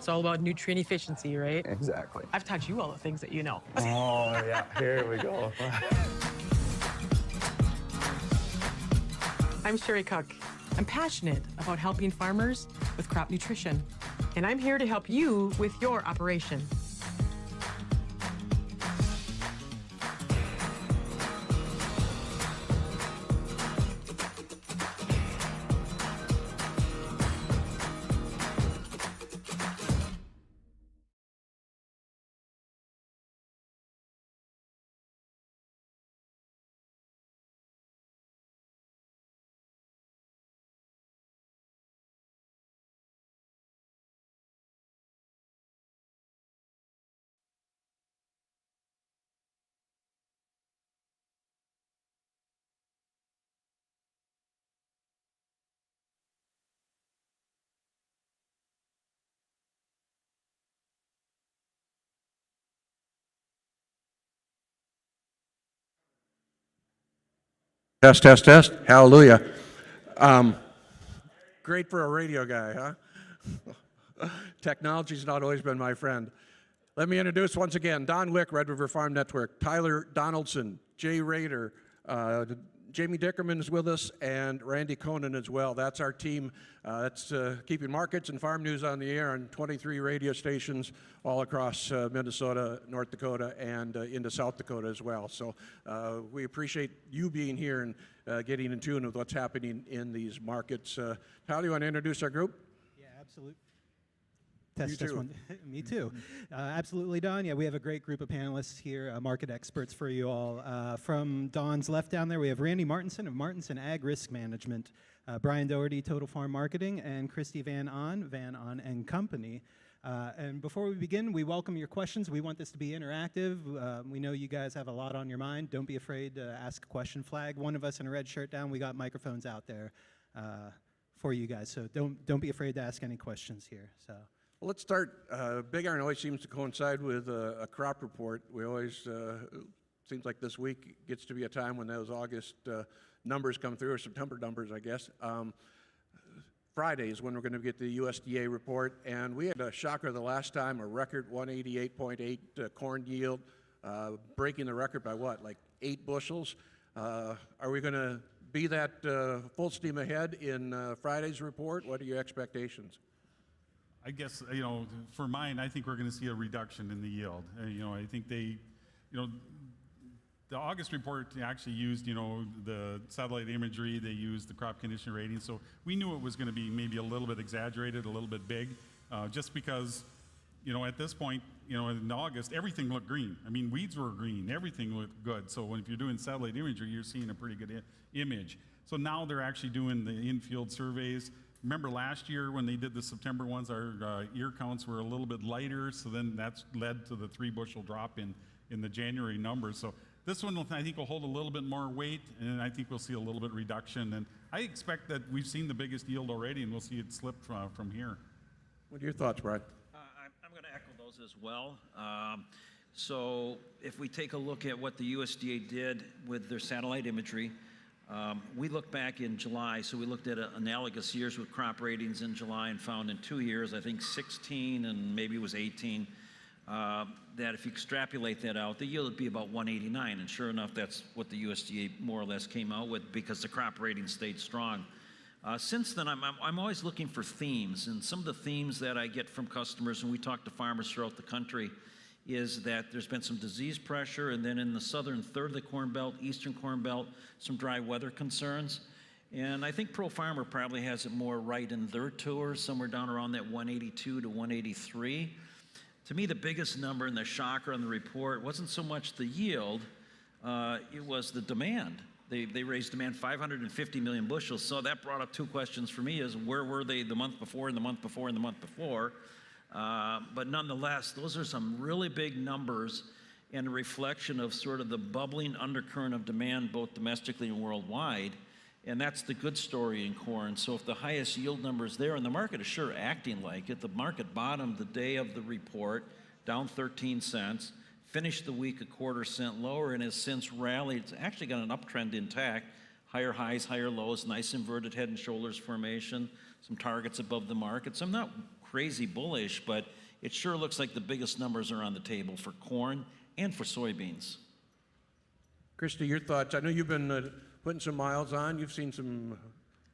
It's all about nutrient efficiency, right? Exactly. I've taught you all the things that you know. Oh, yeah, here we go. I'm Sherry Cook. I'm passionate about helping farmers with crop nutrition, and I'm here to help you with your operation. Test, test, test. Hallelujah. Great for a radio guy, huh? Technology's not always been my friend. Let me introduce once again Don Wick, Red River Farm Network, Tyler Donaldson, Jay Rader, Jamie Dickerman is with us, and Randy Conan as well. That's our team. That's keeping markets and farm news on the air on 23 radio stations all across Minnesota, North Dakota, and into South Dakota as well. So we appreciate you being here and getting in tune with what's happening in these markets. Tyler, you want to introduce our group? Yeah, absolutely. Test one. Me too. Absolutely, Don. Yeah, we have a great group of panelists here, market experts for you all. From Don's left down there, we have Randy Martinson of Martinson Ag Risk Management, Bryan Doherty, Total Farm Marketing, and Kristi Van On and Company. And before we begin, we welcome your questions. We want this to be interactive. We know you guys have a lot on your mind. Don't be afraid to ask a question. Flag one of us in a red shirt down. We got microphones out there for you guys. So don't be afraid to ask any questions here. So. Well, let's start. Big Iron always seems to coincide with a crop report. We always, seems like this week gets to be a time when those August numbers come through, or September numbers, I guess. Friday is when we're going to get the USDA report, and we had a shocker the last time, a record 188.8 corn yield, breaking the record by what, like 8 bushels? Are we going to be that full steam ahead in Friday's report? What are your expectations? I guess, for mine, I think we're going to see a reduction in the yield. I think they, the August report actually used, the satellite imagery, they used the crop condition rating, so we knew it was going to be maybe a little bit exaggerated, a little bit big, just because, at this point, in August, everything looked green. I mean, weeds were green, everything looked good, so if you're doing satellite imagery, you're seeing a pretty good image. So now they're actually doing the in-field surveys. Remember last year when they did the September ones, our ear counts were a little bit lighter, so then that's led to the 3 bushel drop in the January numbers. So this one I think will hold a little bit more weight, and I think we'll see a little bit reduction. And I expect that we've seen the biggest yield already, and we'll see it slip from here. What are your thoughts, Bryan? I'm going to echo those as well. So if we take a look at what the USDA did with their satellite imagery, we looked back in July, so we looked at analogous years with crop ratings in July and found in 2 years, I think 16 and maybe it was 18, that if you extrapolate that out, the yield would be about 189, and sure enough, that's what the USDA more or less came out with because the crop rating stayed strong. Since then, I'm always looking for themes, and some of the themes that I get from customers, and we talk to farmers throughout the country, is that there's been some disease pressure, and then in the southern third of the Corn Belt, eastern Corn Belt, some dry weather concerns. And I think Pro Farmer probably has it more right in their tours, somewhere down around that 182 to 183. To me, the biggest number and the shocker on the report wasn't so much the yield, it was the demand. They raised demand 550 million bushels, so that brought up 2 questions for me, is where were they the month before and the month before and the month before? But nonetheless, those are some really big numbers and a reflection of sort of the bubbling undercurrent of demand both domestically and worldwide. And that's the good story in corn. So if the highest yield number is there, and the market is sure acting like it, the market bottomed the day of the report, down 13 cents, finished the week a quarter-cent lower, and has since rallied. It's actually got an uptrend intact, higher highs, higher lows, nice inverted head and shoulders formation, some targets above the market. So I'm not crazy bullish, but it sure looks like the biggest numbers are on the table for corn and for soybeans. Kristi, your thoughts? I know you've been putting some miles on. You've seen some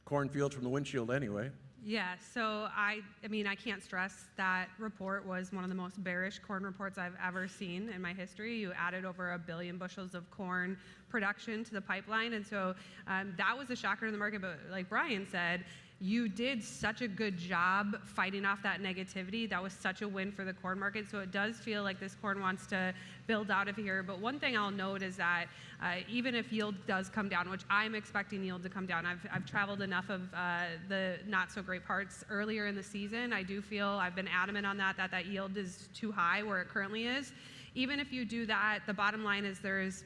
cornfields from the windshield anyway. Yeah, so I mean, I can't stress that report was one of the most bearish corn reports I've ever seen in my history. You added over 1 billion bushels of corn production to the pipeline, and so that was a shocker in the market. But like Bryan said, you did such a good job fighting off that negativity. That was such a win for the corn market. So it does feel like this corn wants to build out of here. But one thing I'll note is that even if yield does come down, which I'm expecting yield to come down, I've traveled enough of the not so great parts earlier in the season. I do feel, I've been adamant on that yield is too high where it currently is. Even if you do that, the bottom line is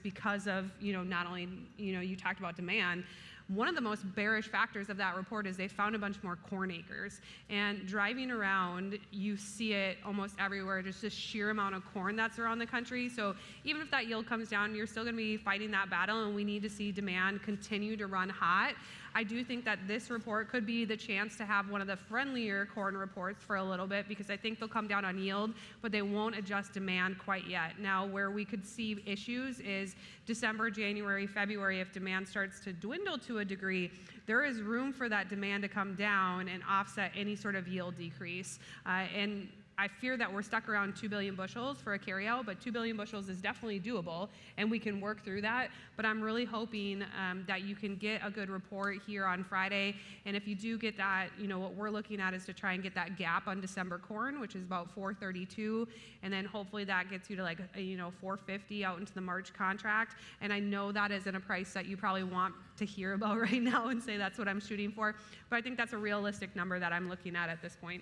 because of, not only, you talked about demand, one of the most bearish factors of that report is they found a bunch more corn acres. And driving around, you see it almost everywhere, just the sheer amount of corn that's around the country. So even if that yield comes down, you're still going to be fighting that battle, and we need to see demand continue to run hot. I do think that this report could be the chance to have one of the friendlier corn reports for a little bit, because I think they'll come down on yield, but they won't adjust demand quite yet. Now, where we could see issues is December, January, February. If demand starts to dwindle to a degree, there is room for that demand to come down and offset any sort of yield decrease. And I fear that we're stuck around 2 billion bushels for a carryout, but 2 billion bushels is definitely doable, and we can work through that. But I'm really hoping that you can get a good report here on Friday. And if you do get that, what we're looking at is to try and get that gap on December corn, which is about 432, and then hopefully that gets you to 450 out into the March contract. And I know that isn't a price that you probably want to hear about right now and say that's what I'm shooting for, but I think that's a realistic number that I'm looking at this point.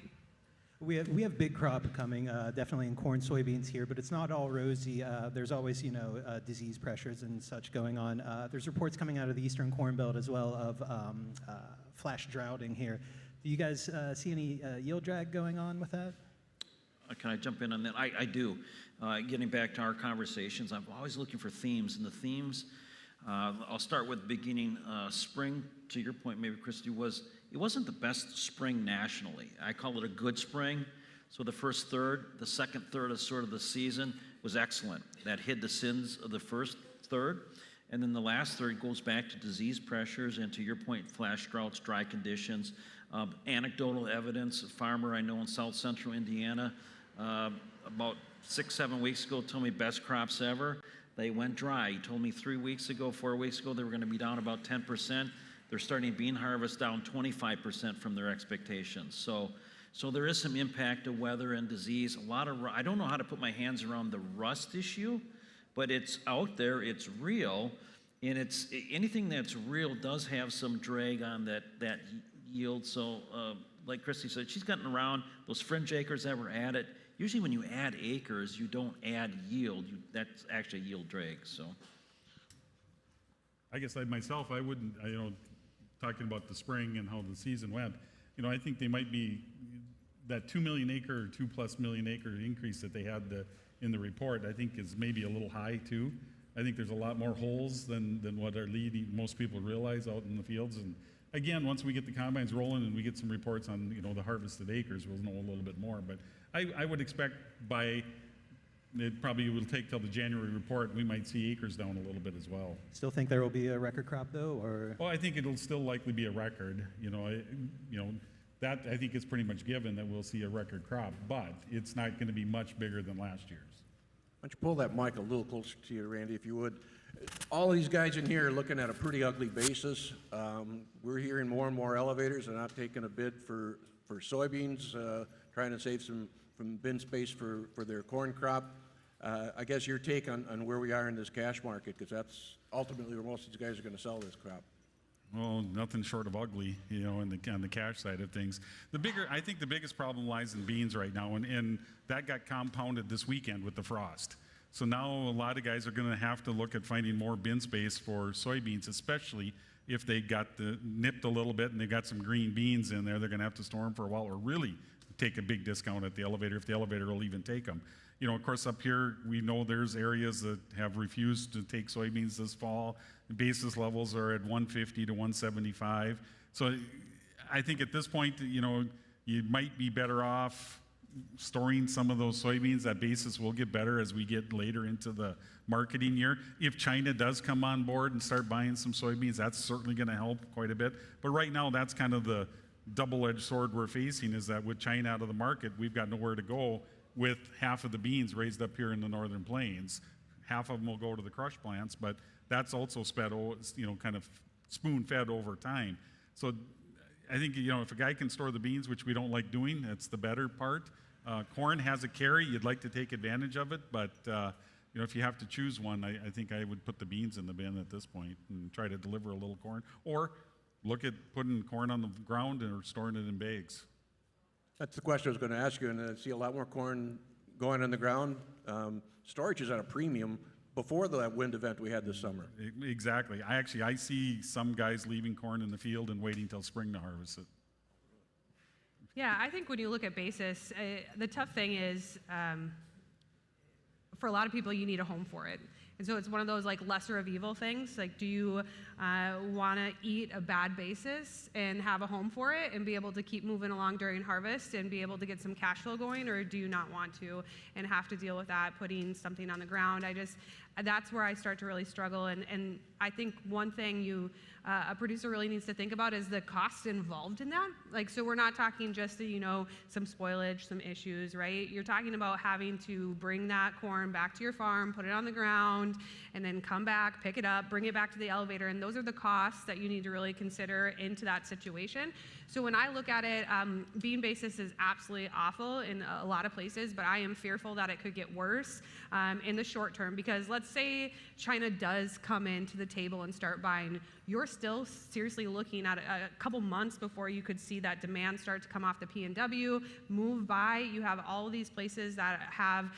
We have big crop coming, definitely in corn, soybeans here, but it's not all rosy. There's always, disease pressures and such going on. There's reports coming out of the Eastern Corn Belt as well of flash droughting here. Do you guys see any yield drag going on with that? Can I jump in on that? I do. Getting back to our conversations, I'm always looking for themes, and the themes, I'll start with beginning spring. To your point, maybe, Kristi, it wasn't the best spring nationally. I call it a good spring. So the first third, the second third of sort of the season was excellent. That hid the sins of the first third. And then the last third goes back to disease pressures and, to your point, flash droughts, dry conditions. Anecdotal evidence, a farmer I know in south central Indiana about 6-7 weeks ago told me best crops ever. They went dry. He told me 4 weeks ago, they were going to be down about 10%. They're starting bean harvest down 25% from their expectations. So there is some impact of weather and disease. I don't know how to put my hands around the rust issue, but it's out there, it's real, and anything that's real does have some drag on that yield. So like Kristi said, she's gotten around those fringe acres that were added. Usually when you add acres, you don't add yield. That's actually yield drag. So I guess I wouldn't, talking about the spring and how the season went, I think they might be, that 2 million acre or 2+ million acre increase that they had in the report, I think is maybe a little high too. I think there's a lot more holes than what are leading most people realize out in the fields. And again, once we get the combines rolling and we get some reports on, the harvested acres, we'll know a little bit more. But I would expect it probably will take till the January report. We might see acres down a little bit as well. Still think there will be a record crop though, or? Well, I think it'll still likely be a record. That I think is pretty much given that we'll see a record crop, but it's not going to be much bigger than last year's. Why don't you pull that mic a little closer to you, Randy, if you would. All of these guys in here are looking at a pretty ugly basis. We're hearing more and more elevators are not taking a bid for soybeans, trying to save some from bin space for their corn crop. I guess your take on where we are in this cash market, because that's ultimately where most of these guys are going to sell this crop. Well, nothing short of ugly, on the cash side of things. I think the biggest problem lies in beans right now, and that got compounded this weekend with the frost. So now a lot of guys are going to have to look at finding more bin space for soybeans, especially if they got nipped a little bit and they got some green beans in there. They're going to have to store them for a while, or really take a big discount at the elevator, if the elevator will even take them. Of course, up here, we know there's areas that have refused to take soybeans this fall. The basis levels are at 150 to 175. So I think at this point, you might be better off storing some of those soybeans. That basis will get better as we get later into the marketing year. If China does come on board and start buying some soybeans, that's certainly going to help quite a bit. But right now, that's kind of the double-edged sword we're facing, is that with China out of the market, we've got nowhere to go with half of the beans raised up here in the northern plains. Half of them will go to the crush plants, but that's also kind of spoon-fed over time. So I think, if a guy can store the beans, which we don't like doing, that's the better part. Corn has a carry. You'd like to take advantage of it, but if you have to choose one, I think I would put the beans in the bin at this point and try to deliver a little corn, or look at putting corn on the ground or storing it in bags. That's the question I was going to ask you, and I see a lot more corn going in the ground. Storage is at a premium before the wind event we had this summer. Exactly. I see some guys leaving corn in the field and waiting till spring to harvest it. Yeah, I think when you look at basis, the tough thing is, for a lot of people, you need a home for it. And so it's one of those like lesser of evil things. Like, do you want to eat a bad basis and have a home for it and be able to keep moving along during harvest and be able to get some cash flow going, or do you not want to and have to deal with that, putting something on the ground? That's where I start to really struggle. And I think one thing a producer really needs to think about is the cost involved in that. Like, so we're not talking just, some spoilage, some issues, right? You're talking about having to bring that corn back to your farm, put it on the ground, and then come back, pick it up, bring it back to the elevator. And those are the costs that you need to really consider into that situation. So when I look at it, bean basis is absolutely awful in a lot of places, but I am fearful that it could get worse in the short term, because let's say China does come into the table and start buying. You're still seriously looking at a couple months before you could see that demand start to come off the P&W, move by. You have all of these places that have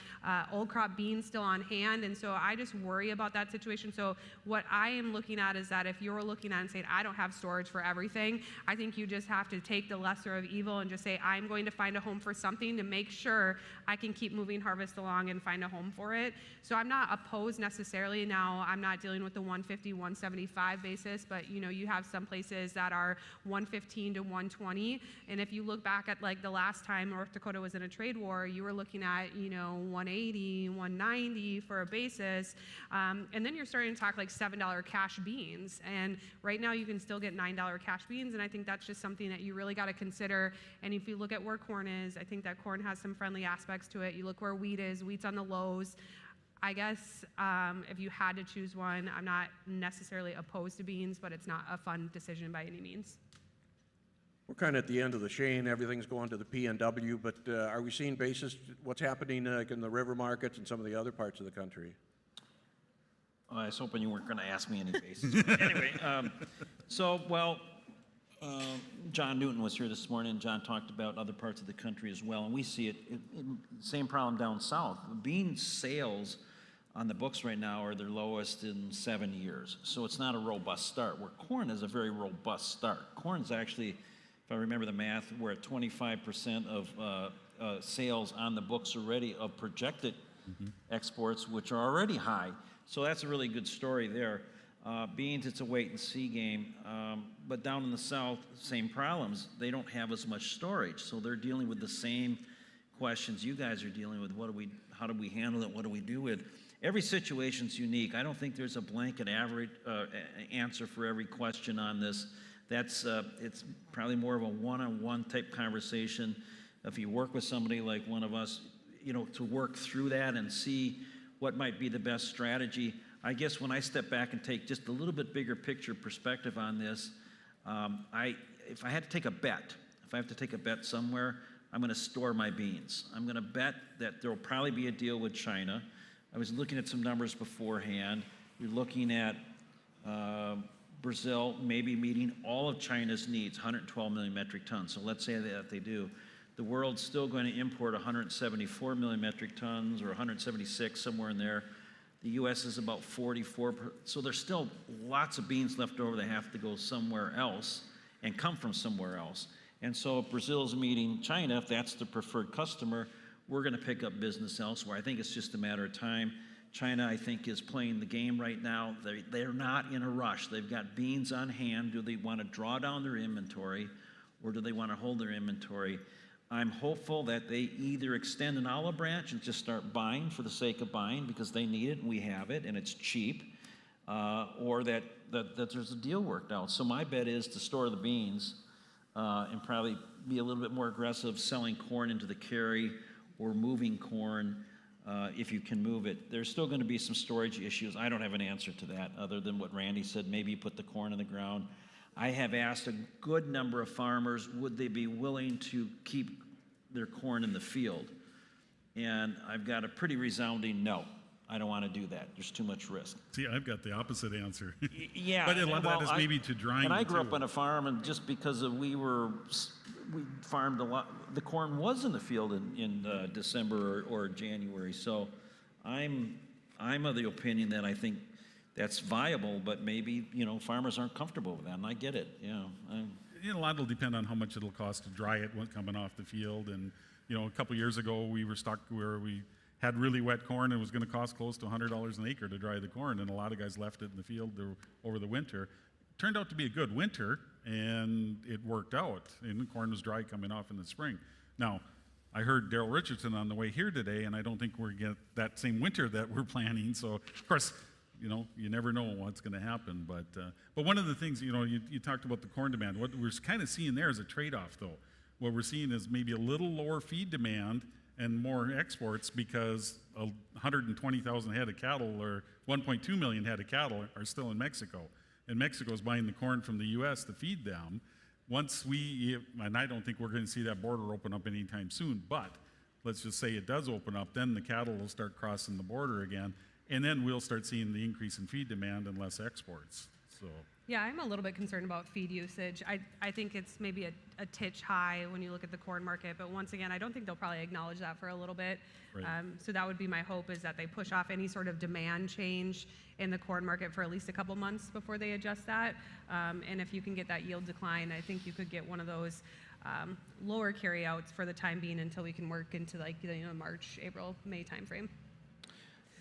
old crop beans still on hand, and so I just worry about that situation. So what I am looking at is that if you're looking at and saying, I don't have storage for everything, I think you just have to take the lesser of evil and just say, I'm going to find a home for something to make sure I can keep moving harvest along and find a home for it. So I'm not opposed necessarily. Now, I'm not dealing with the 150, 175 basis, but you have some places that are 115 to 120. And if you look back at like the last time North Dakota was in a trade war, you were looking at, 180, 190 for a basis. And then you're starting to talk like $7 cash beans. And right now you can still get $9 cash beans. And I think that's just something that you really got to consider. And if you look at where corn is, I think that corn has some friendly aspects to it. You look where wheat is, wheat's on the lows. I guess if you had to choose one, I'm not necessarily opposed to beans, but it's not a fun decision by any means. We're kind of at the end of the chain. Everything's going to the P&W, but are we seeing basis, what's happening in the river markets and some of the other parts of the country? I was hoping you weren't going to ask me any basis. Anyway, John Newton was here this morning. John talked about other parts of the country as well, and we see it, same problem down south. Bean sales on the books right now are their lowest in 7 years, so it's not a robust start, where corn is a very robust start. Corn's actually, if I remember the math, we're at 25% of sales on the books already of projected exports, which are already high. So that's a really good story there. Beans, it's a wait-and-see game. But down in the south, same problems. They don't have as much storage, so they're dealing with the same questions you guys are dealing with. How do we handle it? What do we do with? Every situation's unique. I don't think there's a blanket average answer for every question on this. It's probably more of a one-on-one type conversation. If you work with somebody like one of us, to work through that and see what might be the best strategy. I guess when I step back and take just a little bit bigger picture perspective on this, if I had to take a bet, if I have to take a bet somewhere, I'm going to store my beans. I'm going to bet that there will probably be a deal with China. I was looking at some numbers beforehand. You're looking at Brazil maybe meeting all of China's needs, 112 million metric tons. So let's say that they do. The world's still going to import 174 million metric tons or 176, somewhere in there. The U.S. is about 44, so there's still lots of beans left over that have to go somewhere else and come from somewhere else. And so if Brazil's meeting China, if that's the preferred customer, we're going to pick up business elsewhere. I think it's just a matter of time. China, I think, is playing the game right now. They're not in a rush. They've got beans on hand. Do they want to draw down their inventory, or do they want to hold their inventory? I'm hopeful that they either extend an olive branch and just start buying for the sake of buying because they need it and we have it and it's cheap, or that there's a deal worked out. So my bet is to store the beans and probably be a little bit more aggressive selling corn into the carry or moving corn if you can move it. There's still going to be some storage issues. I don't have an answer to that other than what Randy said. Maybe you put the corn in the ground. I have asked a good number of farmers, would they be willing to keep their corn in the field? And I've got a pretty resounding no. I don't want to do that. There's too much risk. See, I've got the opposite answer. Yeah. But a lot of that is maybe to drying. And I grew up too. on a farm, and just because we farmed a lot, the corn was in the field in December or January. So I'm of the opinion that I think that's viable, but maybe, farmers aren't comfortable with that, and I get it, A lot will depend on how much it'll cost to dry it when coming off the field. And, a couple years ago, we were stuck where we had really wet corn and it was going to cost close to $100 an acre to dry the corn, and a lot of guys left it in the field over the winter. Turned out to be a good winter, and it worked out, and the corn was dry coming off in the spring. Now, I heard Daryl Richardson on the way here today, and I don't think we're going to get that same winter that we're planning. So, of course, you never know what's going to happen. But one of the things, you talked about the corn demand. What we're kind of seeing there is a trade-off, though. What we're seeing is maybe a little lower feed demand and more exports because 120,000 head of cattle or 1.2 million head of cattle are still in Mexico. And Mexico's buying the corn from the U.S. to feed them. And I don't think we're going to see that border open up anytime soon, but let's just say it does open up, then the cattle will start crossing the border again. And then we'll start seeing the increase in feed demand and less exports. So. Yeah, I'm a little bit concerned about feed usage. I think it's maybe a titch high when you look at the corn market, but once again, I don't think they'll probably acknowledge that for a little bit. Right. So that would be my hope, is that they push off any sort of demand change in the corn market for at least a couple months before they adjust that. And if you can get that yield decline, I think you could get one of those lower carryouts for the time being until we can work into March, April, May timeframe.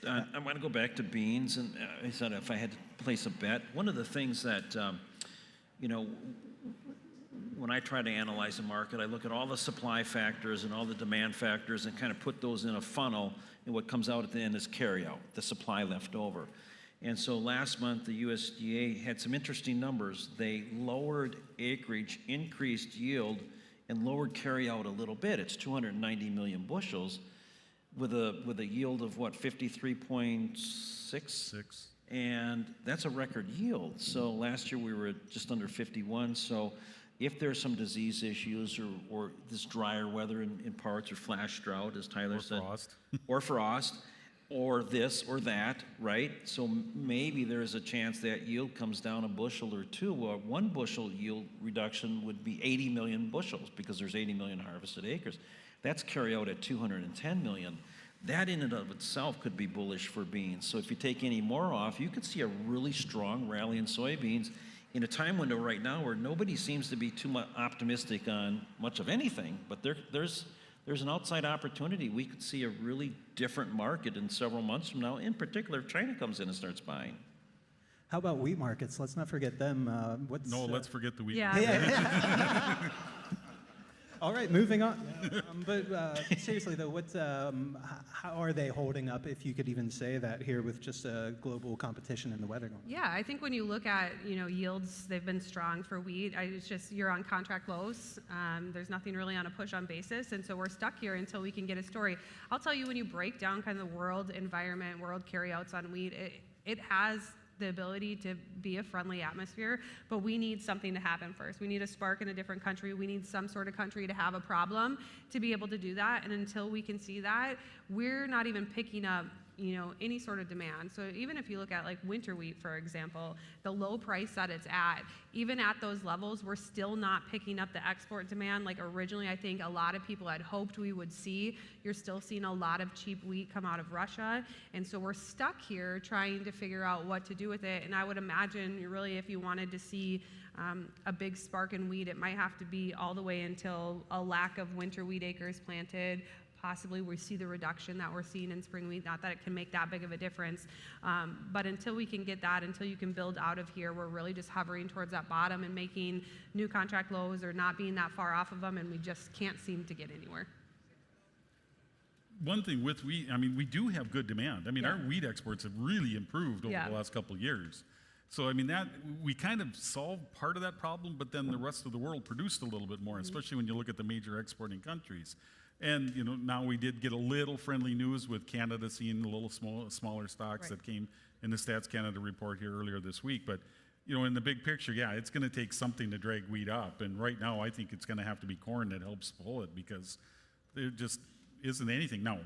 I want to go back to beans, and I said if I had to place a bet, one of the things that, when I try to analyze the market, I look at all the supply factors and all the demand factors and kind of put those in a funnel, and what comes out at the end is carryout, the supply left over. And so last month, the USDA had some interesting numbers. They lowered acreage, increased yield, and lowered carryout a little bit. It's 290 million bushels. With a yield of 53.6? 6. And that's a record yield. So last year we were at just under 51. So if there's some disease issues or this drier weather in parts, or flash drought, as Tyler said, or frost, or this or that, right? So maybe there's a chance that yield comes down a bushel or two. Well, 1 bushel yield reduction would be 80 million bushels because there's 80 million harvested acres. That's carryout at 210 million. That in and of itself could be bullish for beans. So if you take any more off, you could see a really strong rally in soybeans in a time window right now where nobody seems to be too much optimistic on much of anything. But there's an outside opportunity. We could see a really different market in several months from now, in particular if China comes in and starts buying. How about wheat markets? Let's not forget them. Let's forget the wheat. Yeah. All right, moving on. But seriously, though, how are they holding up, if you could even say that here with just global competition and the weather going on? Yeah, I think when you look at yields, they've been strong for wheat. It's just you're on contract lows. There's nothing really on a push-on basis, and so we're stuck here until we can get a story. I'll tell you, when you break down kind of the world environment, world carryouts on wheat, it has the ability to be a friendly atmosphere, but we need something to happen first. We need a spark in a different country. We need some sort of country to have a problem to be able to do that, and until we can see that, we're not even picking up any sort of demand. So even if you look at like winter wheat, for example, the low price that it's at, even at those levels, we're still not picking up the export demand like originally I think a lot of people had hoped we would see. You're still seeing a lot of cheap wheat come out of Russia, and so we're stuck here trying to figure out what to do with it. And I would imagine really if you wanted to see a big spark in wheat, it might have to be all the way until a lack of winter wheat acres planted, possibly we see the reduction that we're seeing in spring wheat. Not that it can make that big of a difference, but until we can get that, until you can build out of here, we're really just hovering towards that bottom and making new contract lows or not being that far off of them, and we just can't seem to get anywhere. One thing with wheat, I mean, we do have good demand. I mean, our wheat exports have really improved over the last couple of years. So, I mean, that we kind of solved part of that problem, but then the rest of the world produced a little bit more, especially when you look at the major exporting countries. And, you know, now we did get a little friendly news with Canada seeing a little smaller stocks that came in the Stats Canada report here earlier this week. But, you know, in the big picture, yeah, it's going to take something to drag wheat up. And right now, I think it's going to have to be corn that helps pull it, because there just isn't anything. Now,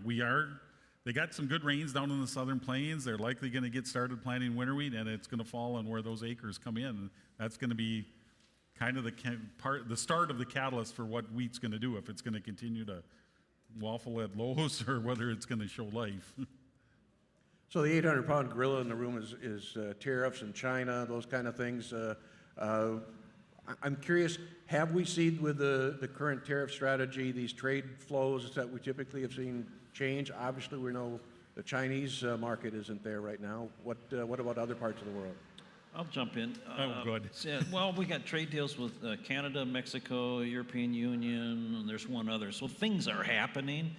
they got some good rains down in the southern plains. They're likely going to get started planting winter wheat, and it's going to fall on where those acres come in. That's going to be kind of the start of the catalyst for what wheat's going to do, if it's going to continue to waffle at lows or whether it's going to show life. So the 800-pound gorilla in the room is tariffs and China, those kind of things. I'm curious, have we seen with the current tariff strategy, these trade flows that we typically have seen change? Obviously, we know the Chinese market isn't there right now. What about other parts of the world? I'll jump in. Oh, good. Well, we got trade deals with Canada, Mexico, European Union, and there's one other. So things are happening,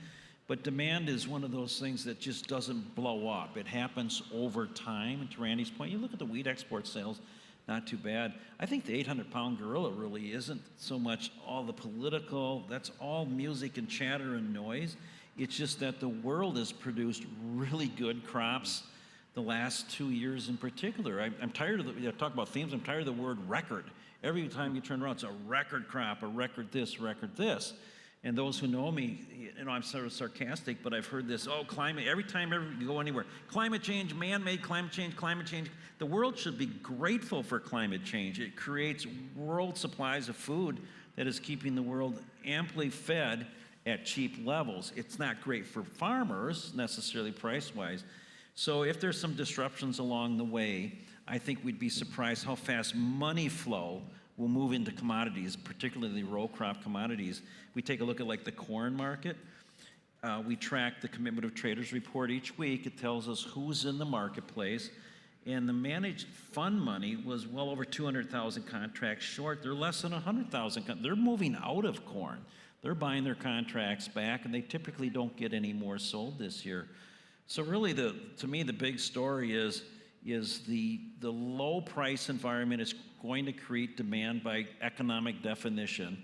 but demand is one of those things that just doesn't blow up. It happens over time. And to Randy's point, you look at the wheat export sales, not too bad. I think the 800-pound gorilla really isn't so much all the political, that's all music and chatter and noise. It's just that the world has produced really good crops the last 2 years in particular. I'm tired of talk about themes, I'm tired of the word record. Every time you turn around, it's a record crop, a record this, record this. And those who know me, you know, I'm sort of sarcastic, but I've heard this, climate, every time you go anywhere, climate change, man-made climate change, climate change. The world should be grateful for climate change. It creates world supplies of food that is keeping the world amply fed at cheap levels. It's not great for farmers, necessarily price-wise. So if there's some disruptions along the way, I think we'd be surprised how fast money flow will move into commodities, particularly row crop commodities. We take a look at like the corn market. We track the Commitment of Traders report each week. It tells us who's in the marketplace. And the managed fund money was well over 200,000 contracts short. They're less than 100,000. They're moving out of corn. They're buying their contracts back, and they typically don't get any more sold this year. So really, to me, the big story is the low price environment is going to create demand by economic definition.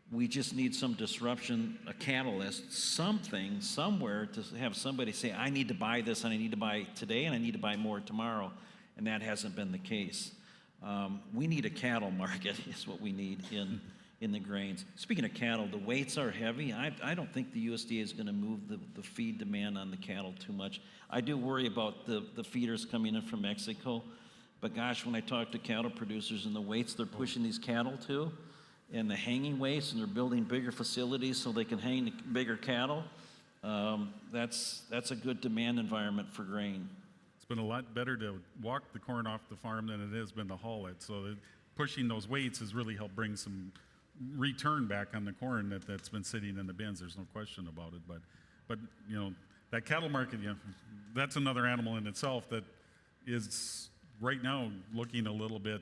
We just need some disruption, a catalyst, something, somewhere to have somebody say, I need to buy this, and I need to buy it today, and I need to buy more tomorrow. And that hasn't been the case. We need a cattle market is what we need in the grains. Speaking of cattle, the weights are heavy. I don't think the USDA is going to move the feed demand on the cattle too much. I do worry about the feeders coming in from Mexico, but gosh, when I talk to cattle producers and the weights they're pushing these cattle to, and the hanging weights, and they're building bigger facilities so they can hang the bigger cattle, that's a good demand environment for grain. It's been a lot better to walk the corn off the farm than it has been to haul it. So pushing those weights has really helped bring some return back on the corn that's been sitting in the bins. There's no question about it. But you know, that cattle market, you know, that's another animal in itself that is right now looking a little bit,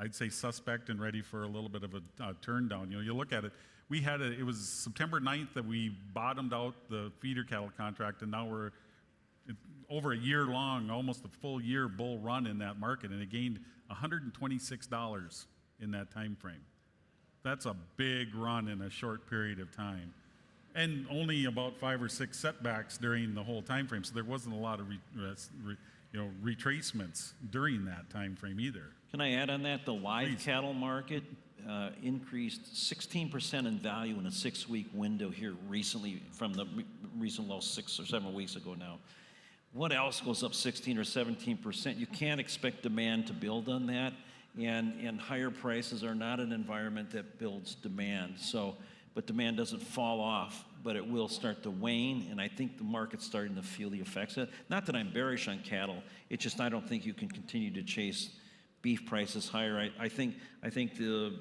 I'd say, suspect and ready for a little bit of a turn down. You know, you look at it. It was September 9th that we bottomed out the feeder cattle contract, and now we're over a year long, almost a full year bull run in that market, and it gained $126 in that time frame. That's a big run in a short period of time, and only about 5 or 6 setbacks during the whole time frame. So there wasn't a lot of retracements during that time frame either. Can I add on that? The live cattle market increased 16% in value in a 6-week window here recently from the recent low 6 or 7 weeks ago now. What else goes up 16 or 17%? You can't expect demand to build on that, and higher prices are not an environment that builds demand. So, but demand doesn't fall off, but it will start to wane, and I think the market's starting to feel the effects of it. Not that I'm bearish on cattle, it's just I don't think you can continue to chase beef prices higher. I think the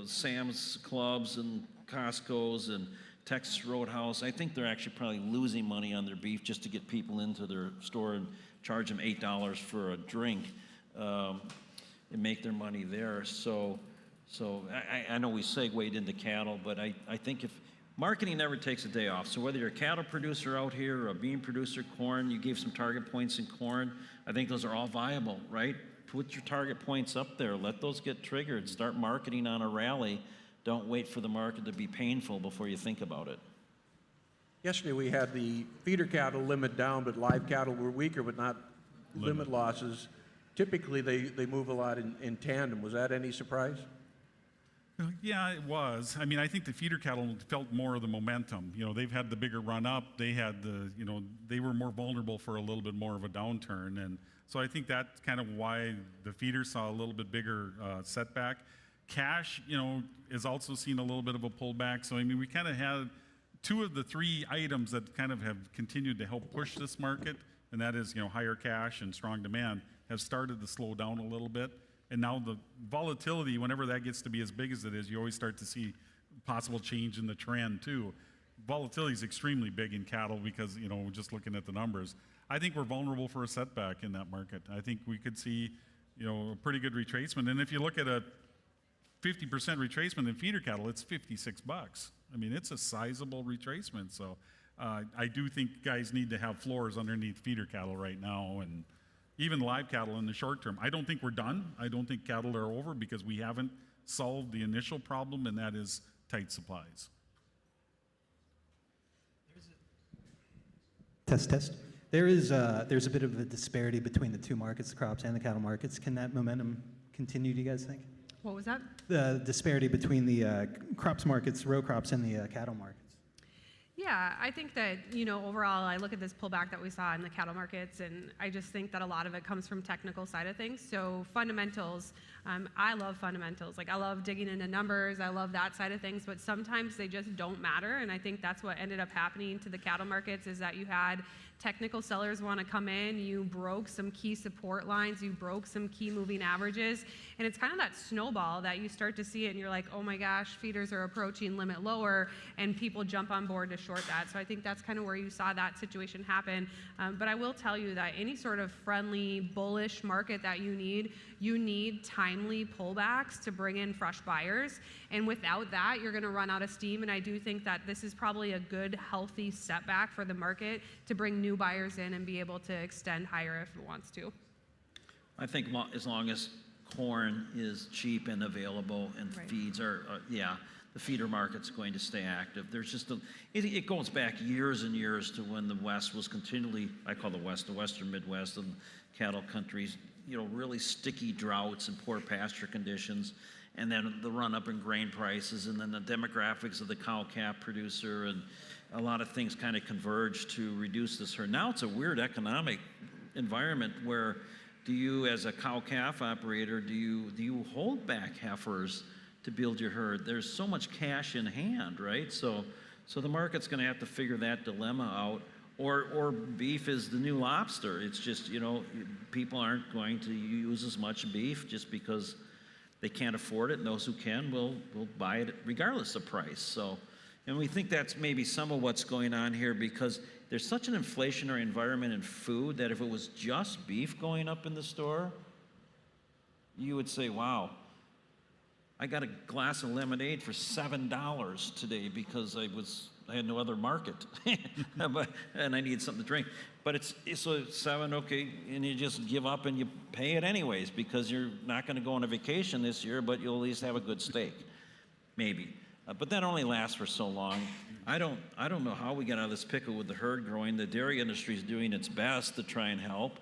Sam's Clubs and Costco's and Texas Roadhouse. I think they're actually probably losing money on their beef just to get people into their store and charge them $8 for a drink and make their money there. So I know we segued into cattle, but I think if marketing never takes a day off. So whether you're a cattle producer out here or a bean producer, corn, you gave some target points in corn. I think those are all viable, right? Put your target points up there. Let those get triggered. Start marketing on a rally. Don't wait for the market to be painful before you think about it. Yesterday we had the feeder cattle limit down, but live cattle were weaker, but not limit losses. Typically they move a lot in tandem. Was that any surprise? Yeah, it was. I mean, I think the feeder cattle felt more of the momentum. You know, they've had the bigger run up. They had the, you know, they were more vulnerable for a little bit more of a downturn. And so I think that's kind of why the feeder saw a little bit bigger setback. Cash, you know, is also seen a little bit of a pullback. So, I mean, we kind of had two of the three items that kind of have continued to help push this market, and that is, you know, higher cash and strong demand, have started to slow down a little bit. And now the volatility, whenever that gets to be as big as it is, you always start to see possible change in the trend too. Volatility is extremely big in cattle because, you know, just looking at the numbers. I think we're vulnerable for a setback in that market. I think we could see, you know, a pretty good retracement. And if you look at a 50% retracement in feeder cattle, it's $56. I mean, it's a sizable retracement. So I do think guys need to have floors underneath feeder cattle right now, and even live cattle in the short term. I don't think we're done. I don't think cattle are over because we haven't solved the initial problem, and that is tight supplies. Test. There's a bit of a disparity between the two markets, the crops and the cattle markets. Can that momentum continue, do you guys think? What was that? The disparity between the crops markets, row crops, and the cattle markets. Yeah, I think that, you know, overall, I look at this pullback that we saw in the cattle markets, and I just think that a lot of it comes from technical side of things. So fundamentals, I love fundamentals. Like, I love digging into numbers. I love that side of things, but sometimes they just don't matter. And I think that's what ended up happening to the cattle markets, is that you had technical sellers want to come in, you broke some key support lines, you broke some key moving averages, and it's kind of that snowball that you start to see it and you're like, oh my gosh, feeders are approaching limit lower, and people jump on board to short that. So I think that's kind of where you saw that situation happen. But I will tell you that any sort of friendly, bullish market that you need timely pullbacks to bring in fresh buyers, and without that, you're going to run out of steam. And I do think that this is probably a good, healthy setback for the market to bring new buyers in and be able to extend higher if it wants to. I think as long as corn is cheap and available and Right. feeds are, the feeder market's going to stay active. There's just it goes back years and years to when the West was continually, I call the West, the Western Midwest and cattle countries, you know, really sticky droughts and poor pasture conditions, and then the run up in grain prices, and then the demographics of the cow-calf producer, and a lot of things kind of converge to reduce this herd. Now it's a weird economic environment where do you, as a cow-calf operator, do you hold back heifers to build your herd? There's so much cash in hand, right? So the market's going to have to figure that dilemma out. Or beef is the new lobster. It's just, you know, people aren't going to use as much beef just because they can't afford it, and those who can will buy it regardless of price. So, and we think that's maybe some of what's going on here, because there's such an inflationary environment in food that if it was just beef going up in the store, you would say, wow, I got a glass of lemonade for $7 today because I had no other market, and I needed something to drink. But it's $7, okay, and you just give up and you pay it anyways because you're not going to go on a vacation this year, but you'll at least have a good steak, maybe. But that only lasts for so long. I don't know how we got out of this pickle with the herd growing. The dairy industry is doing its best to try and help,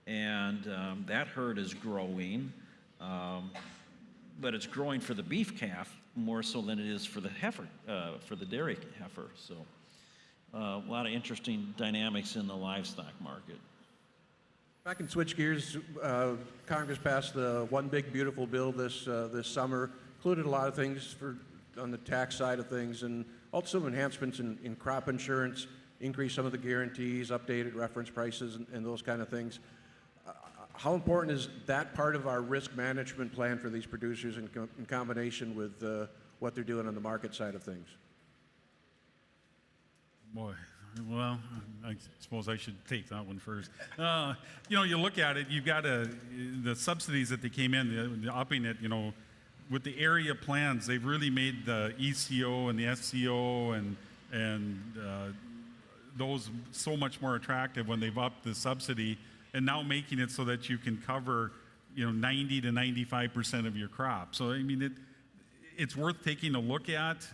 and that herd is growing. But it's growing for the beef calf more so than it is for the heifer, for the dairy heifer. So a lot of interesting dynamics in the livestock market. If I can switch gears, Congress passed the One Big Beautiful Bill this summer, included a lot of things on the tax side of things, and also enhancements in crop insurance, increase some of the guarantees, updated reference prices, and those kind of things. How important is that part of our risk management plan for these producers in combination with what they're doing on the market side of things? Boy, well, I suppose I should take that one first. You know, you look at it, you've got the subsidies that they came in, the upping it, you know, with the area plans, they've really made the ECO and the SCO and those so much more attractive when they've upped the subsidy, and now making it so that you can cover, you know, 90 to 95% of your crop. So, I mean, it's worth taking a look at.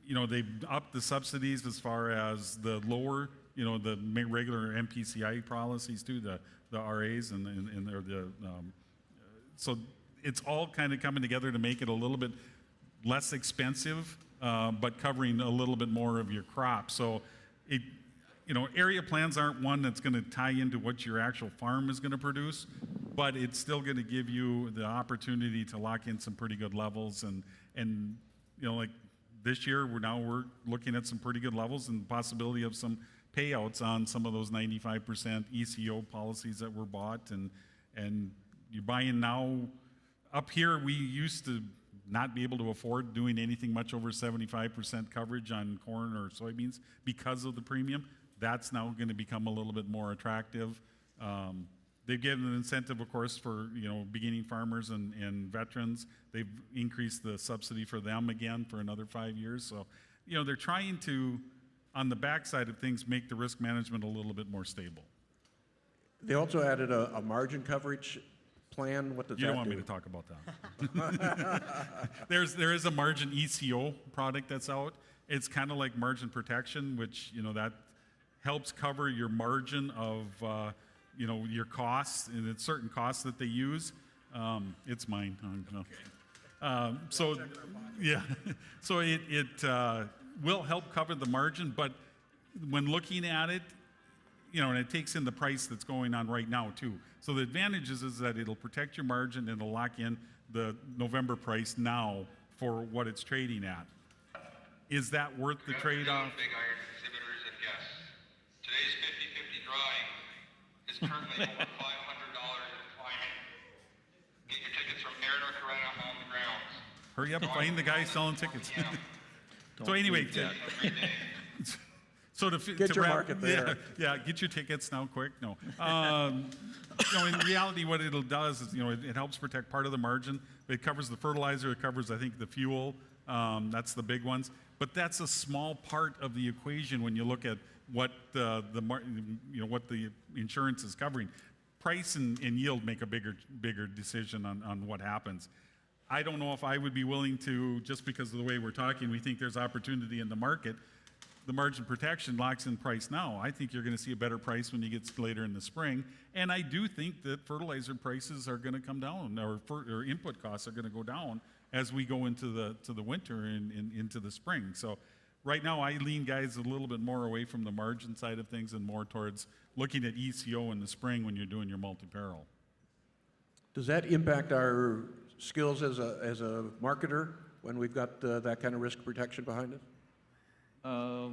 You know, they've upped the subsidies as far as the lower, you know, the regular MPCI policies too, the RAs so it's all kind of coming together to make it a little bit less expensive, but covering a little bit more of your crop. So you know, area plans aren't one that's going to tie into what your actual farm is going to produce, but it's still going to give you the opportunity to lock in some pretty good levels. And you know, like this year, we're looking at some pretty good levels and the possibility of some payouts on some of those 95% ECO policies that were bought. And you're buying now. Up here, we used to not be able to afford doing anything much over 75% coverage on corn or soybeans because of the premium. That's now going to become a little bit more attractive. They've given an incentive, of course, for, you know, beginning farmers and veterans. They've increased the subsidy for them again for another 5 years. So, you know, they're trying to, on the backside of things, make the risk management a little bit more stable. They also added a margin coverage plan. What does that do? You don't want me to talk about that. There is a margin ECO product that's out. It's kind of like margin protection, which, you know, that helps cover your margin of, you know, your costs, and it's certain costs that they use. It's mine. So, yeah. So it will help cover the margin, but when looking at it, you know, and it takes in the price that's going on right now too. So the advantage is that it'll protect your margin and it'll lock in the November price now for what it's trading at. Is that worth the trade-off? Big iron exhibitors and guests. Today's 50-50 drawing is currently over $500 and climbing. Get your tickets from Air North Carolina on the grounds. Hurry up, find the guy selling tickets. So anyway, so get your market there. Yeah, get your tickets now, quick. No, you know, in reality, what it does is, you know, it helps protect part of the margin. It covers the fertilizer. It covers, I think, the fuel. That's the big ones. But that's a small part of the equation when you look at what what the insurance is covering. Price and yield make a bigger decision on what happens. I don't know if I would be willing to, just because of the way we're talking, we think there's opportunity in the market. The margin protection locks in price now. I think you're going to see a better price when you get later in the spring. And I do think that fertilizer prices are going to come down, or input costs are going to go down as we go into the winter and into the spring. So right now I lean guys a little bit more away from the margin side of things and more towards looking at ECO in the spring when you're doing your multi-peril. Does that impact our skills as a marketer when we've got that kind of risk protection behind it? I'll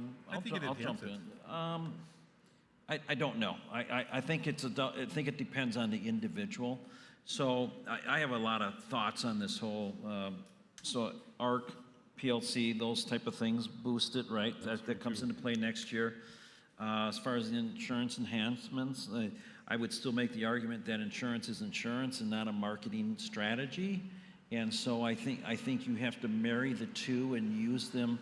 jump in. I don't know. I think it depends on the individual. So I have a lot of thoughts on this whole. So ARC, PLC, those type of things boosted, right? That comes into play next year. As far as the insurance enhancements, I would still make the argument that insurance is insurance and not a marketing strategy. And so I think you have to marry the two and use them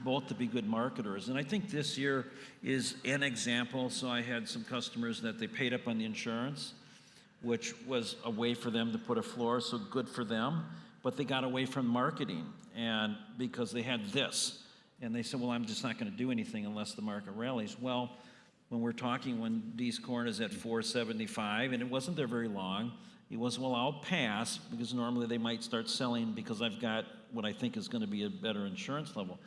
both to be good marketers. And I think this year is an example. So I had some customers that they paid up on the insurance, which was a way for them to put a floor, so good for them. But they got away from marketing, and because they had this. And they said, well, I'm just not going to do anything unless the market rallies. Well, when we're talking when D's corn is at 475, and it wasn't there very long, it was, well, I'll pass, because normally they might start selling because I've got what I think is going to be a better insurance level.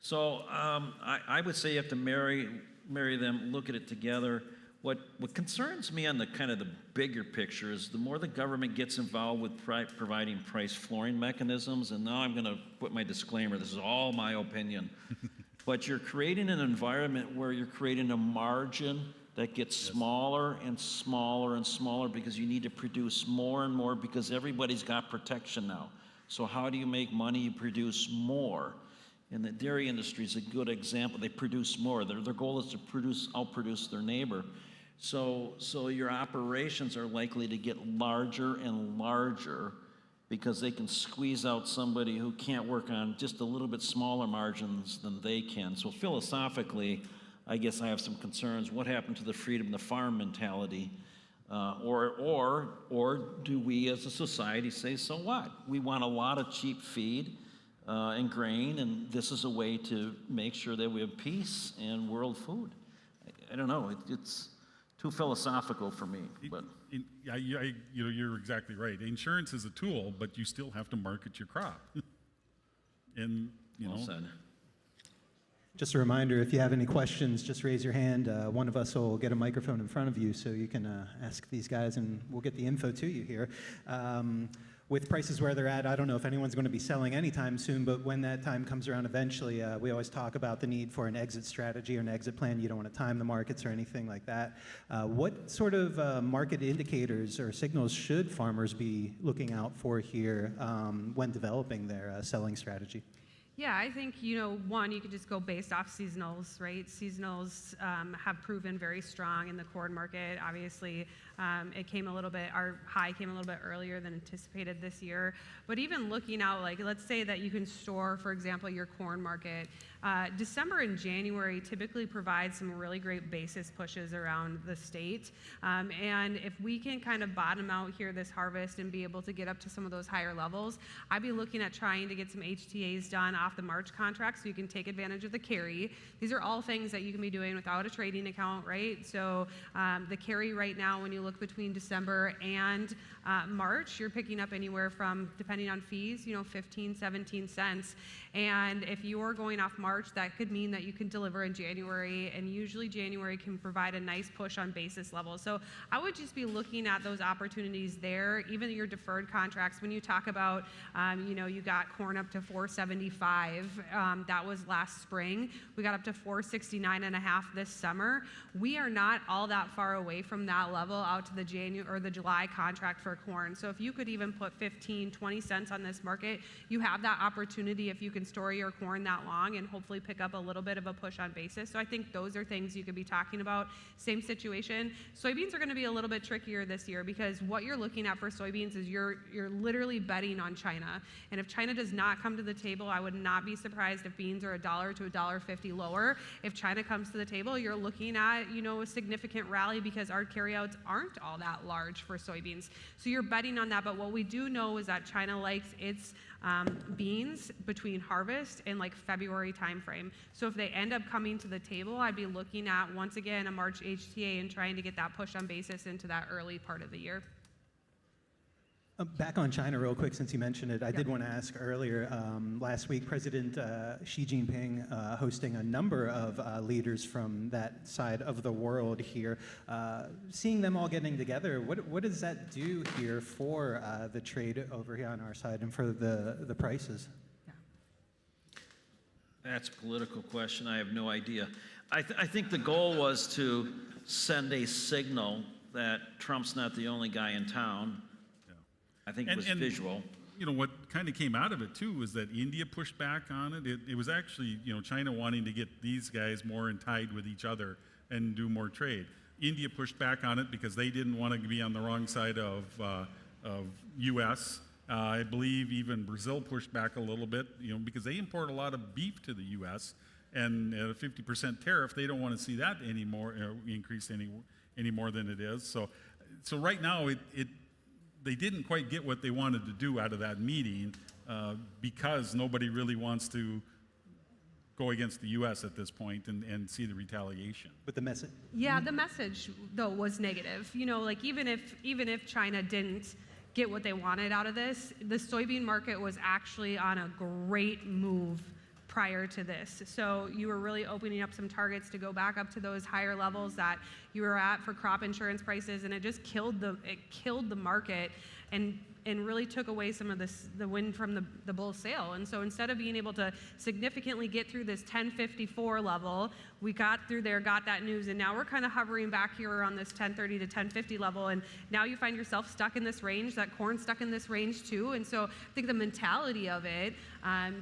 So I would say you have to marry them, look at it together. What concerns me on the kind of the bigger picture is the more the government gets involved with providing price flooring mechanisms, and now I'm going to put my disclaimer, this is all my opinion, but you're creating an environment where you're creating a margin that gets smaller and smaller and smaller because you need to produce more and more because everybody's got protection now. So how do you make money? You produce more. And the dairy industry is a good example. They produce more. Their goal is to outproduce their neighbor. So your operations are likely to get larger and larger because they can squeeze out somebody who can't work on just a little bit smaller margins than they can. So philosophically, I guess I have some concerns. What happened to the freedom to farm mentality? Or do we as a society say, so what? We want a lot of cheap feed and grain, and this is a way to make sure that we have peace and world food. I don't know. It's too philosophical for me. But you're exactly right. Insurance is a tool, but you still have to market your crop. And well said. Just a reminder, if you have any questions, just raise your hand. One of us will get a microphone in front of you so you can ask these guys, and we'll get the info to you here. With prices where they're at, I don't know if anyone's going to be selling anytime soon, but when that time comes around eventually, we always talk about the need for an exit strategy or an exit plan. You don't want to time the markets or anything like that. What sort of market indicators or signals should farmers be looking out for here when developing their selling strategy? Yeah, I think, one, you could just go based off seasonals, right? Seasonals have proven very strong in the corn market. Obviously, our high came a little bit earlier than anticipated this year. But even looking out, like, let's say that you can store, for example, your corn market. December and January typically provide some really great basis pushes around the state. And if we can kind of bottom out here this harvest and be able to get up to some of those higher levels, I'd be looking at trying to get some HTAs done off the March contract so you can take advantage of the carry. These are all things that you can be doing without a trading account, right? So the carry right now, when you look between December and March, you're picking up anywhere from, depending on fees, 15, 17 cents. And if you're going off March, that could mean that you can deliver in January, and usually January can provide a nice push on basis levels. So I would just be looking at those opportunities there, even your deferred contracts. When you talk about, you got corn up to 475, that was last spring. We got up to 469.5 this summer. We are not all that far away from that level out to the July contract for corn. So if you could even put 15, 20 cents on this market, you have that opportunity if you can store your corn that long and hopefully pick up a little bit of a push on basis. So I think those are things you could be talking about. Same situation. Soybeans are going to be a little bit trickier this year because what you're looking at for soybeans is you're literally betting on China. And if China does not come to the table, I would not be surprised if beans are $1 to $1.50 lower. If China comes to the table, you're looking at, a significant rally because our carryouts aren't all that large for soybeans. So you're betting on that. But what we do know is that China likes its beans between harvest and like February timeframe. So if they end up coming to the table, I'd be looking at, once again, a March HTA and trying to get that push on basis into that early part of the year. Back on China real quick, since you mentioned it, I did want to ask earlier, last week President Xi Jinping hosting a number of leaders from that side of the world here. Seeing them all getting together, what does that do here for the trade over here on our side and for the prices? That's a political question. I have no idea. I think the goal was to send a signal that Trump's not the only guy in town. I think it was visual. What kind of came out of it, too, was that India pushed back on it. It was actually, China wanting to get these guys more in tied with each other and do more trade. India pushed back on it because they didn't want to be on the wrong side of U.S. I believe even Brazil pushed back a little bit, because they import a lot of beef to the U.S. and at a 50% tariff, they don't want to see that anymore, increase any more than it is. So right now, they didn't quite get what they wanted to do out of that meeting because nobody really wants to go against the U.S. at this point and see the retaliation. But the message? Yeah, the message, though, was negative. Even if China didn't get what they wanted out of this, the soybean market was actually on a great move prior to this. So you were really opening up some targets to go back up to those higher levels that you were at for crop insurance prices, and it just killed the market and really took away some of the wind from the bull sail. And so instead of being able to significantly get through this 1054 level, we got through there, got that news, and now we're kind of hovering back here around this 1030 to 1050 level, and now you find yourself stuck in this range, that corn stuck in this range too. And so I think the mentality of it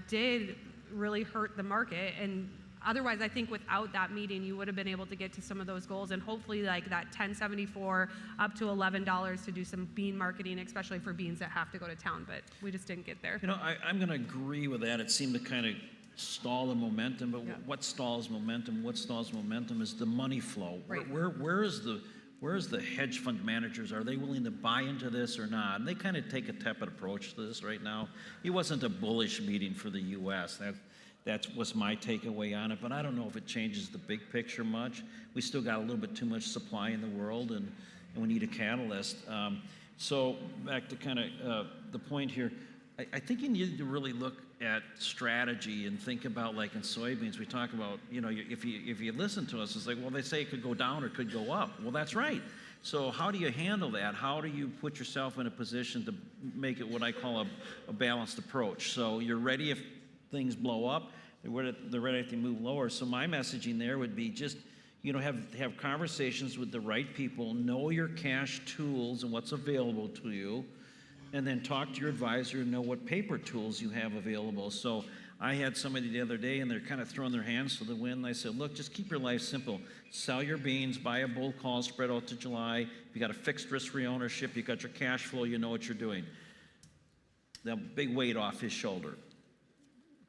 did really hurt the market. And otherwise, I think without that meeting, you would have been able to get to some of those goals, and hopefully like that $10.74 up to $11 to do some bean marketing, especially for beans that have to go to town, but we just didn't get there. You know, I'm going to agree with that. It seemed to kind of stall the momentum, but what stalls momentum? What stalls momentum is the money flow. Right. Where is the hedge fund managers? Are they willing to buy into this or not? And they kind of take a tepid approach to this right now. It wasn't a bullish meeting for the U.S. That was my takeaway on it, but I don't know if it changes the big picture much. We still got a little bit too much supply in the world, and we need a catalyst. So back to kind of the point here, I think you need to really look at strategy and think about, like in soybeans, we talk about, you know, if you listen to us, it's like, well, they say it could go down or it could go up. Well, that's right. So how do you handle that? How do you put yourself in a position to make it what I call a balanced approach? So you're ready if things blow up, they're ready to move lower. So my messaging there would be just, you know, have conversations with the right people, know your cash tools and what's available to you, and then talk to your advisor and know what paper tools you have available. So I had somebody the other day, and they're kind of throwing their hands to the wind. And I said, look, just keep your life simple. Sell your beans, buy a bull call, spread out to July. If you got a fixed risk-free ownership, you got your cash flow, you know what you're doing. The big weight off his shoulder.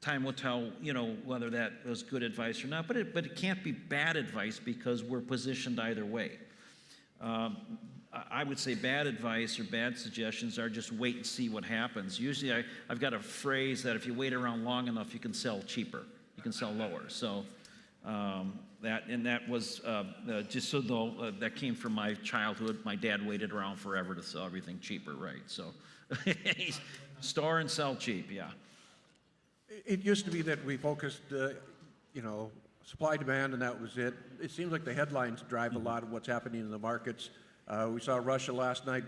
Time will tell, you know, whether that was good advice or not, but it can't be bad advice because we're positioned either way. I would say bad advice or bad suggestions are just wait and see what happens. Usually I've got a phrase that if you wait around long enough, you can sell cheaper, you can sell lower. So that was just so though that came from my childhood. My dad waited around forever to sell everything cheaper, right? So store and sell cheap, yeah. It used to be that we focused, you know, supply demand, and that was it. It seems like the headlines drive a lot of what's happening in the markets. We saw Russia last night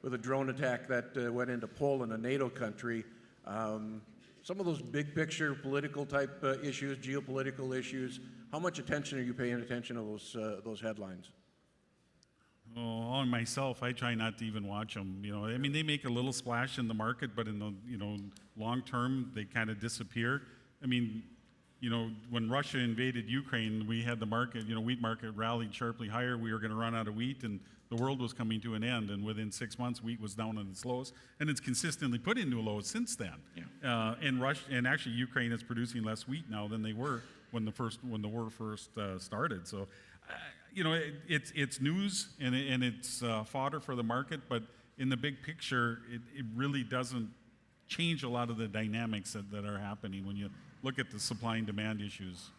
with a drone attack that went into Poland, a NATO country. Some of those big picture political type issues, geopolitical issues, how much attention are you paying attention to those headlines? Oh, on myself, I try not to even watch them. You know, I mean, they make a little splash in the market, but in the, you know, long term, they kind of disappear. I mean, you know, when Russia invaded Ukraine, we had the market, you know, wheat market rallied sharply higher. We were going to run out of wheat, and the world was coming to an end. And within 6 months, wheat was down on its lows, and it's consistently put into lows since then. Yeah. And actually, Ukraine is producing less wheat now than they were when the war first started. So, you know, it's news and it's fodder for the market, but in the big picture, it really doesn't change a lot of the dynamics that are happening when you look at the supply and demand issues.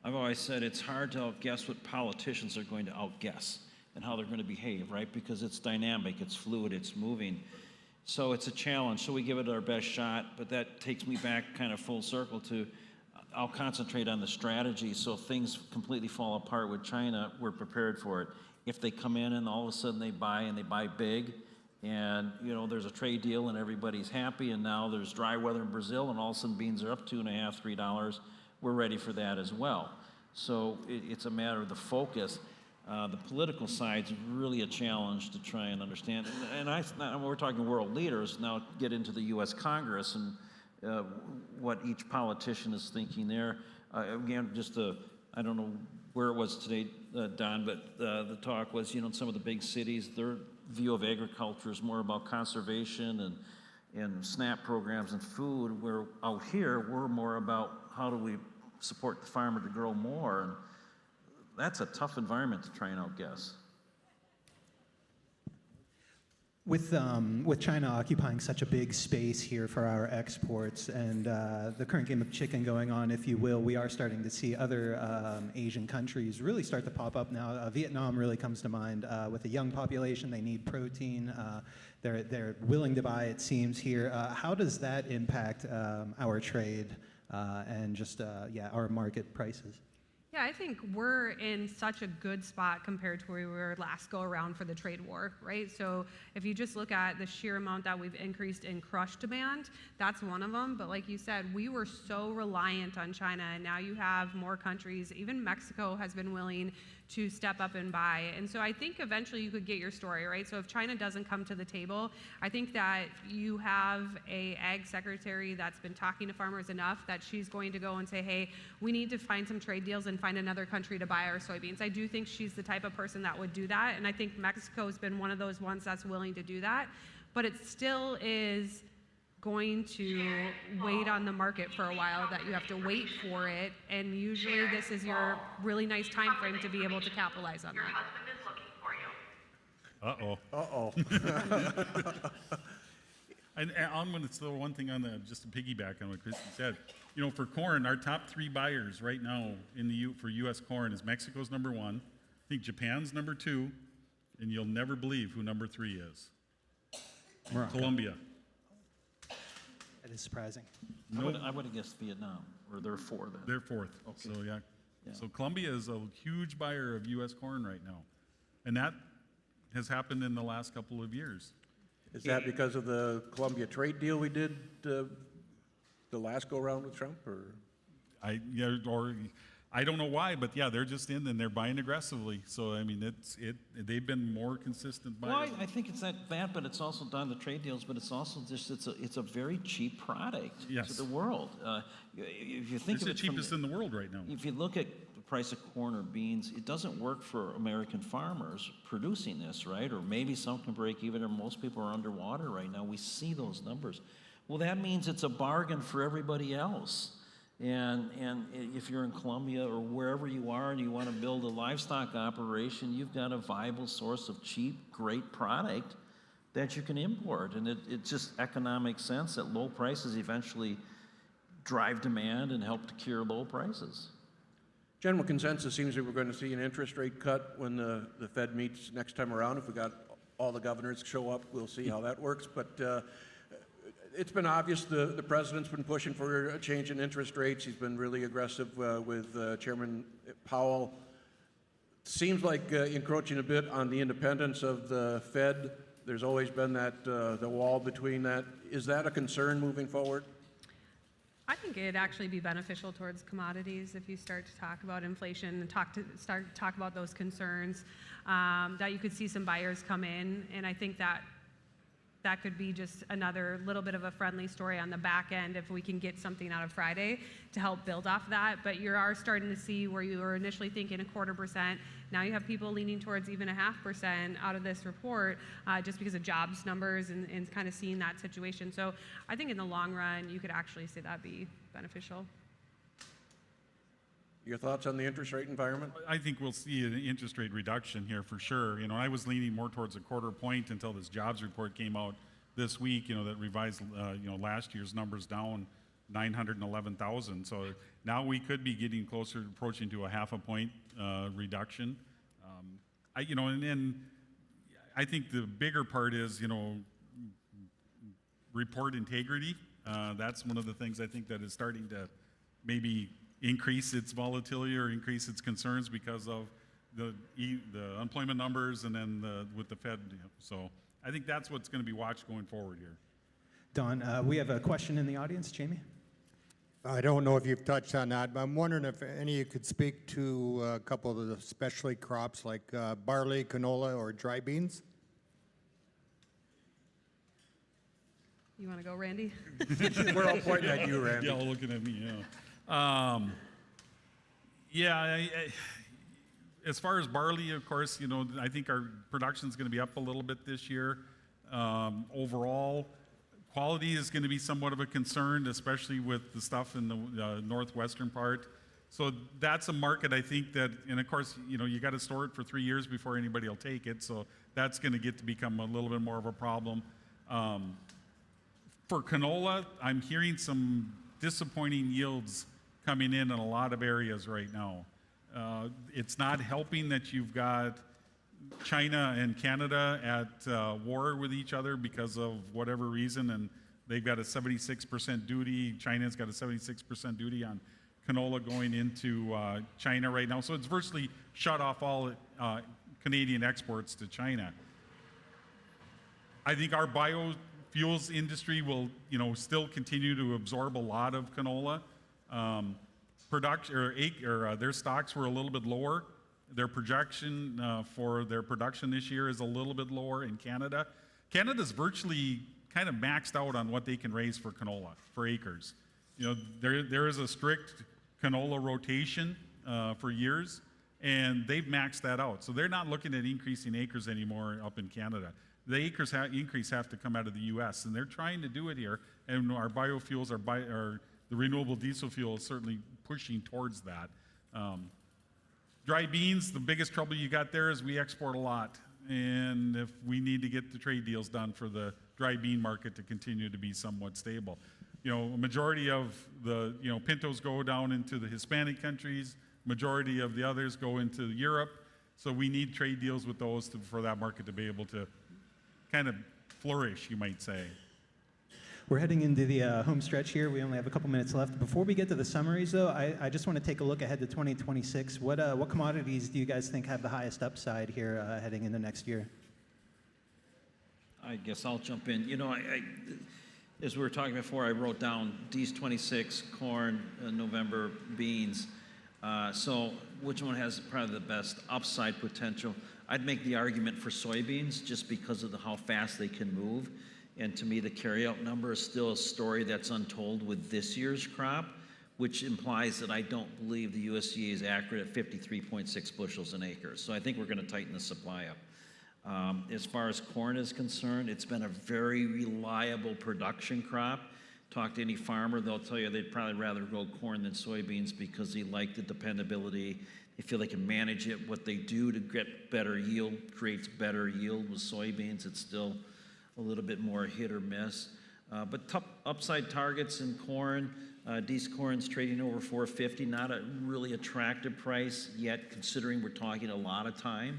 I've always said it's hard to outguess what politicians are going to outguess and how they're going to behave, right? Because it's dynamic, it's fluid, it's moving. So it's a challenge. So we give it our best shot, but that takes me back kind of full circle to I'll concentrate on the strategy. So if things completely fall apart with China, we're prepared for it. If they come in and all of a sudden they buy and they buy big, and you know there's a trade deal and everybody's happy, and now there's dry weather in Brazil and all of a sudden beans are up $2.50, $3, we're ready for that as well. So it's a matter of the focus. The political side's really a challenge to try and understand. And we're talking world leaders, now get into the U.S. Congress and what each politician is thinking there. Again, I don't know where it was today, Don, but the talk was, you know, in some of the big cities, their view of agriculture is more about conservation and SNAP programs and food, where out here, we're more about how do we support the farmer to grow more. And that's a tough environment to try and outguess. With China occupying such a big space here for our exports and the current game of chicken going on, if you will, we are starting to see other Asian countries really start to pop up now. Vietnam really comes to mind. With a young population, they need protein. They're willing to buy, it seems, here. How does that impact our trade and just, our market prices? Yeah, I think we're in such a good spot compared to where we were last go around for the trade war, right? So if you just look at the sheer amount that we've increased in crush demand, that's one of them. But like you said, we were so reliant on China, and now you have more countries. Even Mexico has been willing to step up and buy. And so I think eventually you could get your story, right? So if China doesn't come to the table, I think that you have a ag secretary that's been talking to farmers enough that she's going to go and say, hey, we need to find some trade deals and find another country to buy our soybeans. I do think she's the type of person that would do that. And I think Mexico's been one of those ones that's willing to do that. But it still is going to wait on the market for a while, that you have to wait for it, and usually this is your really nice time frame to be able to capitalize on that. And I'm going to throw one thing on the, just to piggyback on what Kristi said. You know, for corn, our top 3 buyers right now for U.S. corn is Mexico's number 1, I think Japan's number 2, and you'll never believe who number 3 is. Morocco. Colombia. That is surprising. I would have guessed Vietnam, or they're 4 then. They're 4th. Okay. So yeah. Yeah. So Colombia is a huge buyer of U.S. corn right now, and that has happened in the last couple of years. Is that because of the Colombia trade deal we did the last go-around with Trump, or? I don't know why, but yeah, they're just in and they're buying aggressively. So I mean, they've been more consistent buyers. Well, I think it's that, but it's also done the trade deals, but it's also just it's a very cheap product Yes. to the world. If you think It's of the it from cheapest in the world right now. If you look at the price of corn or beans, it doesn't work for American farmers producing this, right? Or maybe some can break even, or most people are underwater right now. We see those numbers. Well, that means it's a bargain for everybody else. And if you're in Colombia or wherever you are and you want to build a livestock operation, you've got a viable source of cheap, great product that you can import. And it just economic sense that low prices eventually drive demand and help to cure low prices. General consensus seems that we're going to see an interest rate cut when the Fed meets next time around. If we got all the governors show up, we'll see how that works. But it's been obvious the president's been pushing for a change in interest rates. He's been really aggressive with Chairman Powell. Seems like encroaching a bit on the independence of the Fed. There's always been that the wall between that. Is that a concern moving forward? I think it'd actually be beneficial towards commodities if you start to talk about inflation and start to talk about those concerns, that you could see some buyers come in, and I think that could be just another little bit of a friendly story on the back end if we can get something out of Friday to help build off that. But you are starting to see where you were initially thinking 0.25%. Now you have people leaning towards even 0.5% out of this report just because of jobs numbers and kind of seeing that situation. So I think in the long run, you could actually see that be beneficial. Your thoughts on the interest rate environment? I think we'll see an interest rate reduction here for sure. You know, I was leaning more towards a 0.25 point until this jobs report came out this week, you know, that revised, last year's numbers down 911,000. So now we could be getting closer, approaching to a 0.5 point reduction. And I think the bigger part is, report integrity. That's one of the things I think that is starting to maybe increase its volatility or increase its concerns because of the unemployment numbers and then with the Fed. So I think that's what's going to be watched going forward here. Don, we have a question in the audience. Jamie? I don't know if you've touched on that, but I'm wondering if any of you could speak to a couple of the specialty crops like barley, canola, or dry beans. You want to go, Randy? We're all pointing at you, Randy. Yeah, all looking at me, as far as barley, of course, I think our production is going to be up a little bit this year. Overall, quality is going to be somewhat of a concern, especially with the stuff in the northwestern part. So that's a market I think that, and of course, you got to store it for 3 years before anybody will take it. So that's going to get to become a little bit more of a problem. For canola, I'm hearing some disappointing yields coming in a lot of areas right now. It's not helping that you've got China and Canada at war with each other because of whatever reason, and they've got a 76% duty. China's got a 76% duty on canola going into China right now. So it's virtually shut off all Canadian exports to China. I think our biofuels industry will, still continue to absorb a lot of canola. Production their stocks were a little bit lower Their projection for their production this year is a little bit lower in Canada. Canada's virtually kind of maxed out on what they can raise for canola, for acres. You know, there is a strict canola rotation for years, and they've maxed that out. So they're not looking at increasing acres anymore up in Canada. The acres increase have to come out of the U.S., and they're trying to do it here. And our biofuels, the renewable diesel fuel is certainly pushing towards that. Dry beans, the biggest trouble you got there is we export a lot. And if we need to get the trade deals done for the dry bean market to continue to be somewhat stable. You know, a majority of the, pintos go down into the Hispanic countries, majority of the others go into Europe. So we need trade deals with those for that market to be able to kind of flourish, you might say. We're heading into the home stretch here. We only have a couple minutes left. Before we get to the summaries, though, I just want to take a look ahead to 2026. What commodities do you guys think have the highest upside here heading into next year? I guess I'll jump in. You know, as we were talking before, I wrote down D's 26, corn, November, beans. So which one has probably the best upside potential? I'd make the argument for soybeans just because of how fast they can move. And to me, the carryout number is still a story that's untold with this year's crop, which implies that I don't believe the USDA is accurate at 53.6 bushels an acre. So I think we're going to tighten the supply up. As far as corn is concerned, it's been a very reliable production crop. Talk to any farmer, they'll tell you they'd probably rather grow corn than soybeans because they like the dependability. They feel they can manage it. What they do to get better yield creates better yield. With soybeans, it's still a little bit more hit or miss. But top upside targets in corn, D's corn's trading over 450, not a really attractive price yet, considering we're talking a lot of time.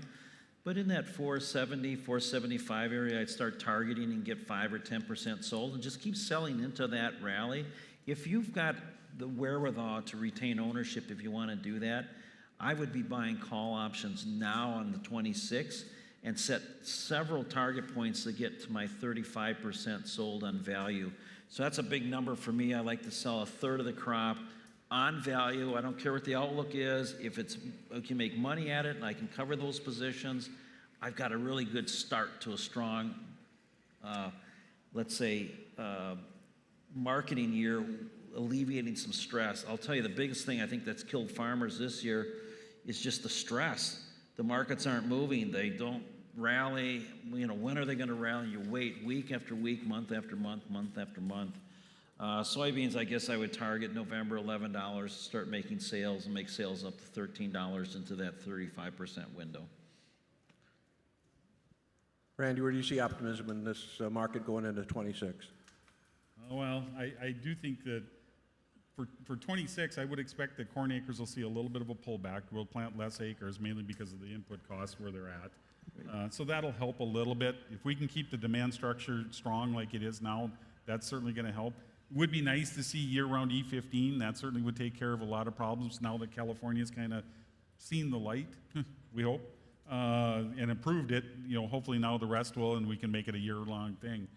But in that 470, 475 area, I'd start targeting and get 5 or 10% sold and just keep selling into that rally. If you've got the wherewithal to retain ownership, if you want to do that, I would be buying call options now on the 26 and set several target points to get to my 35% sold on value. So that's a big number for me. I like to sell a third of the crop on value. I don't care what the outlook is. If I can make money at it and I can cover those positions, I've got a really good start to a strong, let's say, marketing year, alleviating some stress. I'll tell you, the biggest thing I think that's killed farmers this year is just the stress. The markets aren't moving. They don't rally. When are they going to rally? You wait week after week, month after month, month after month. Soybeans, I guess I would target November $11, start making sales and make sales up to $13 into that 35% window. Randy, where do you see optimism in this market going into 26? Well, I do think that for 26, I would expect that corn acres will see a little bit of a pullback. We'll plant less acres, mainly because of the input costs where they're at. So that'll help a little bit. If we can keep the demand structure strong like it is now, that's certainly going to help. It would be nice to see year-round E15. That certainly would take care of a lot of problems now that California's kind of seen the light, we hope, and improved it. Hopefully now the rest will, and we can make it a year-long thing.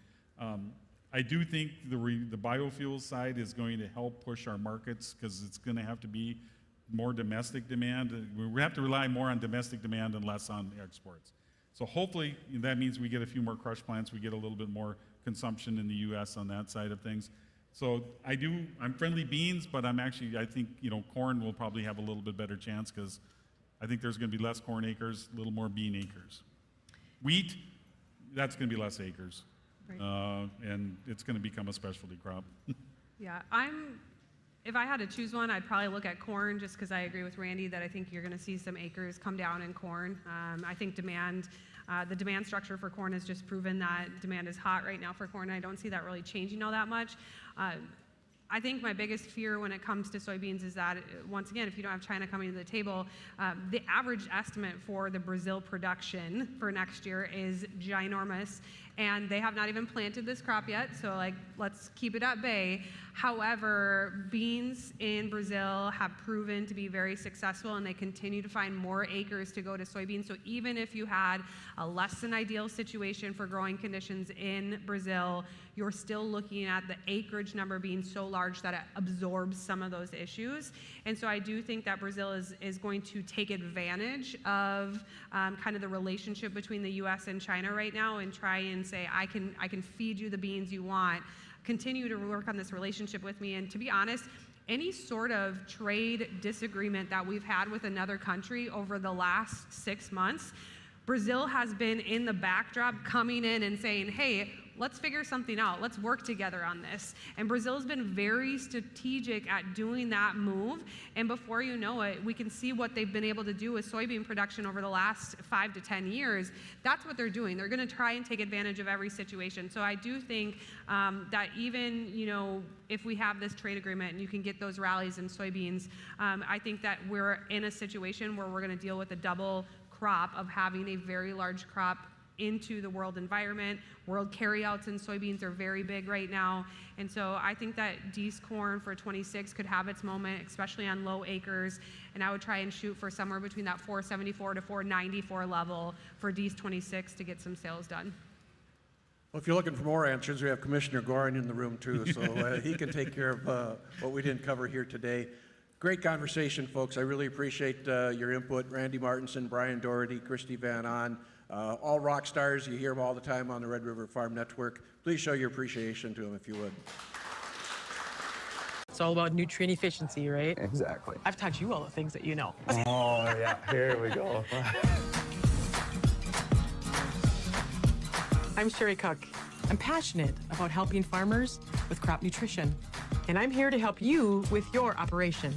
I do think the biofuels side is going to help push our markets because it's going to have to be more domestic demand. We have to rely more on domestic demand and less on exports. So hopefully that means we get a few more crush plants, we get a little bit more consumption in the U.S. on that side of things. So I'm friendly beans, but I think, corn will probably have a little bit better chance because I think there's going to be less corn acres, a little more bean acres. Wheat, that's going to be less acres. Right. And it's going to become a specialty crop. Yeah, if I had to choose one, I'd probably look at corn just because I agree with Randy that I think you're going to see some acres come down in corn. I think the demand structure for corn has just proven that demand is hot right now for corn. I don't see that really changing all that much. I think my biggest fear when it comes to soybeans is that, once again, if you don't have China coming to the table, the average estimate for the Brazil production for next year is ginormous. and they have not even planted this crop yet, so like, let's keep it at bay. However, beans in Brazil have proven to be very successful, and they continue to find more acres to go to soybeans. So even if you had a less than ideal situation for growing conditions in Brazil, you're still looking at the acreage number being so large that it absorbs some of those issues. And so I do think that Brazil is going to take advantage of kind of the relationship between the US and China right now and try and say, I can feed you the beans you want, continue to work on this relationship with me. And to be honest, any sort of trade disagreement that we've had with another country over the last 6 months, Brazil has been in the backdrop coming in and saying, hey, let's figure something out. Let's work together on this. And Brazil's been very strategic at doing that move. And before you know it, we can see what they've been able to do with soybean production over the last 5 to 10 years. That's what they're doing. They're going to try and take advantage of every situation. So I do think that even, if we have this trade agreement and you can get those rallies in soybeans, I think that we're in a situation where we're going to deal with a double crop of having a very large crop into the world environment. World carryouts in soybeans are very big right now. And so I think that D's corn for 26 could have its moment, especially on low acres. And I would try and shoot for somewhere between that 474 to 494 level for D's 26 to get some sales done. Well, if you're looking for more answers, we have Commissioner Gorin in the room too, so he can take care of what we didn't cover here today. Great conversation, folks. I really appreciate your input. Randy Martinson, Bryan Doherty, Kristi Van On, all rock stars. You hear them all the time on the Red River Farm Network. Please show your appreciation to them if you would. It's all about nutrient efficiency, right? Exactly. I've taught you all the things that you know. Oh, yeah. Here we go. I'm Sherry Cook. I'm passionate about helping farmers with crop nutrition, and I'm here to help you with your operation.